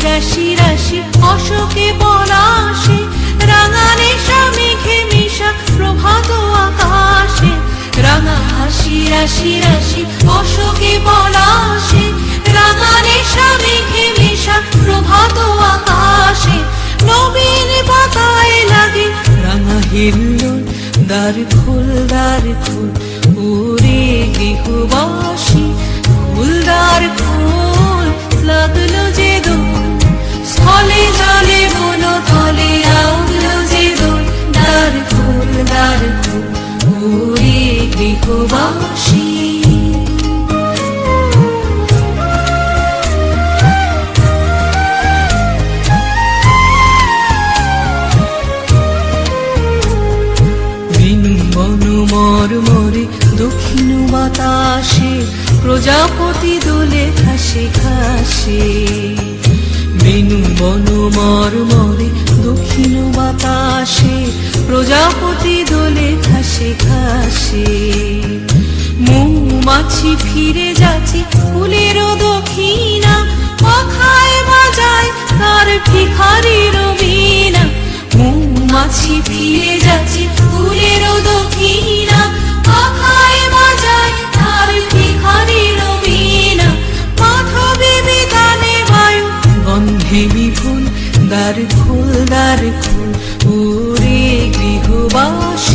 রাশি রাশি অশোকে পলাশে, রাঙা নেশা মেঘে মিশা প্রভাত আকাশে। রাঙা হাসি রাশি রাশি অশোকে পলাশে, রাঙা নেশা মেঘে মিশা প্রভাত আকাশে। নবীন পাতায় লাগে রাঙা হিল্লোল, দ্বার খোল দ্বার খোল ওরে গৃহবাসী, খোল দ্বার খোল লাগলো যে দোল। স্থলে জলে বন তলে লাগলো যে দোল, দ্বার খোল ওরে গৃহবাসী। মরমরে দক্ষিণ বাতাসে, প্রজাপতি দোলে ঘাসে ঘাসে। বেনু বন মরমরে দক্ষিণ বাতাসে, প্রজাপতি দোলে ঘাসে ঘাসে। মৌমাছি ফিরে যাচ্ছে ফুলের দক্ষিণা, পাখায় বাজায় তার ভিখারির বীণা। মৌমাছি ফিরে যাচ্ছে ফুলের দক্ষিণা, পাখায় বাজায় তার ভিখারির বীণা। মাধবী বিতানে বায়ু গন্ধে বিপুল, দ্বার খোল ওরে গৃহবাসী।